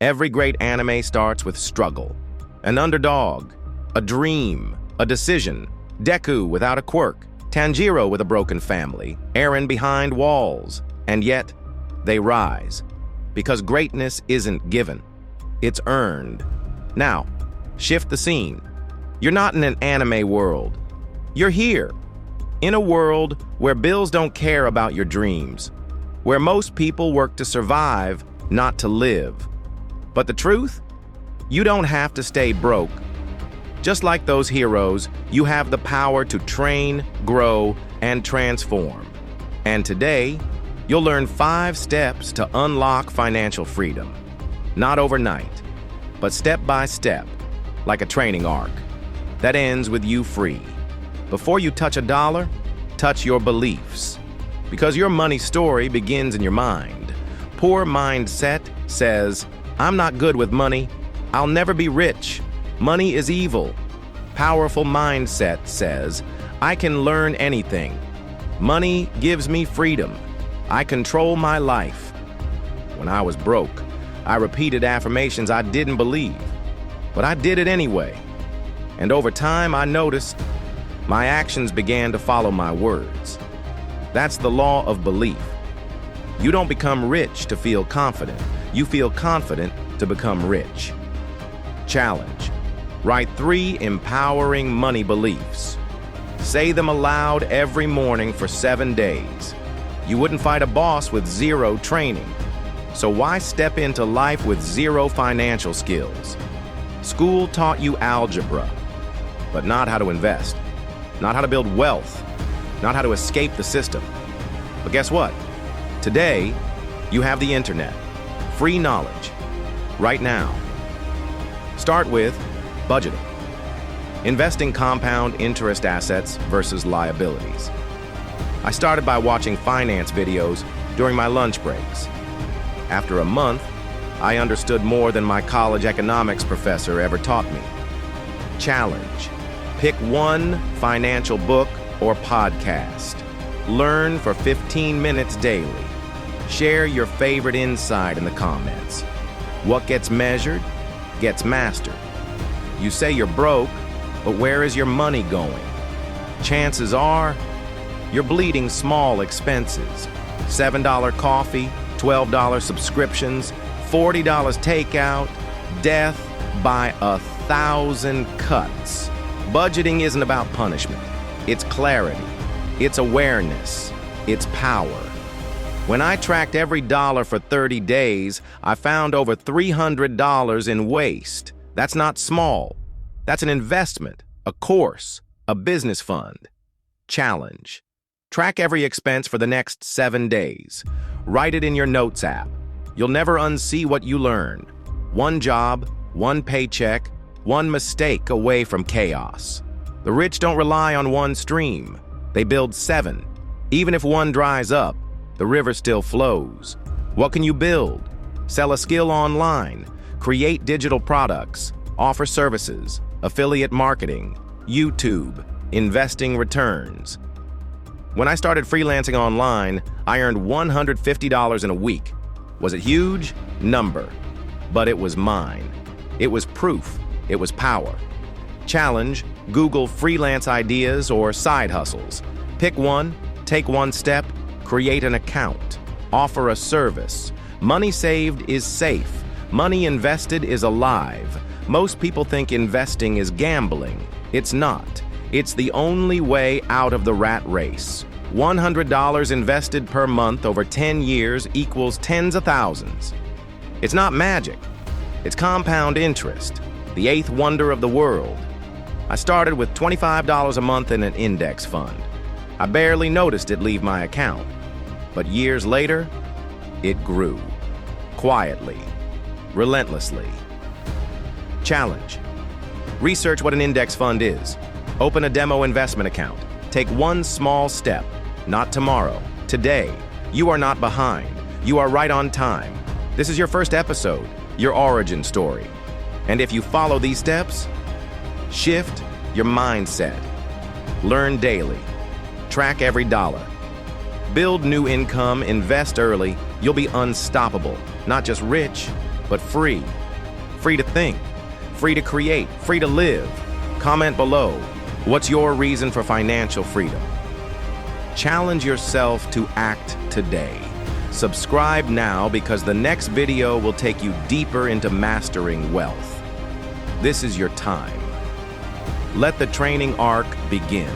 Every great anime starts with struggle. An underdog, a dream, a decision. Deku without a quirk, Tanjiro with a broken family, Eren behind walls. And yet, they rise. Because greatness isn't given. It's earned. Now, shift the scene. You're not in an anime world. You're here. In a world where bills don't care about your dreams. Where most people work to survive, not to live. But the truth? You don't have to stay broke. Just like those heroes, you have the power to train, grow, and transform. And today, you'll learn 5 steps to unlock financial freedom. Not overnight, but step by step, like a training arc that ends with you free. Before you touch a dollar, touch your beliefs. Because your money story begins in your mind. Poor mindset says, I'm not good with money. I'll never be rich. Money is evil. Powerful mindset says, I can learn anything. Money gives me freedom. I control my life. When I was broke, I repeated affirmations I didn't believe, but I did it anyway. And over time, I noticed my actions began to follow my words. That's the law of belief. You don't become rich to feel confident. You feel confident to become rich. Challenge. Write 3 empowering money beliefs. Say them aloud every morning for 7 days. You wouldn't fight a boss with 0 training. So why step into life with 0 financial skills? School taught you algebra, but not how to invest, not how to build wealth, not how to escape the system. But guess what? Today, you have the internet. Free knowledge. Right now. Start with budgeting. Investing compound interest assets versus liabilities. I started by watching finance videos during my lunch breaks. After a month, I understood more than my college economics professor ever taught me. Challenge. Pick 1 financial book or podcast. Learn for 15 minutes daily. Share your favorite insight in the comments. What gets measured gets mastered. You say you're broke, but where is your money going? Chances are, you're bleeding small expenses. $7 coffee, $12 subscriptions, $40 takeout, death by 1,000 cuts. Budgeting isn't about punishment. It's clarity. It's awareness. It's power. When I tracked every dollar for 30 days, I found over $300 in waste. That's not small. That's an investment, a course, a business fund. Challenge. Track every expense for the next 7 days. Write it in your notes app. You'll never unsee what you learn. 1 job, 1 paycheck, 1 mistake away from chaos. The rich don't rely on 1 stream. They build 7. Even if 1 dries up, the river still flows. What can you build? Sell a skill online. Create digital products. Offer services. Affiliate marketing. YouTube. Investing returns. When I started freelancing online, I earned $150 in a week. Was it huge? Number. But it was mine. It was proof. It was power. Challenge. Google freelance ideas or side hustles. Pick 1, take 1 step, create an account, offer a service. Money saved is safe. Money invested is alive. Most people think investing is gambling. It's not. It's the only way out of the rat race. $100 invested per month over 10 years equals tens of thousands. It's not magic. It's compound interest, the 8th wonder of the world. I started with $25 a month in an index fund. I barely noticed it leave my account. But years later, it grew. Quietly. Relentlessly. Challenge. Research what an index fund is. Open a demo investment account. Take 1 small step. Not tomorrow. Today. You are not behind. You are right on time. This is your first episode, your origin story. And if you follow these steps, shift your mindset. Learn daily. Track every dollar. Build new income, invest early. You'll be unstoppable. Not just rich, but free. Free to think, free to create, free to live. Comment below, what's your reason for financial freedom? Challenge yourself to act today. Subscribe now because the next video will take you deeper into mastering wealth. This is your time. Let the training arc begin.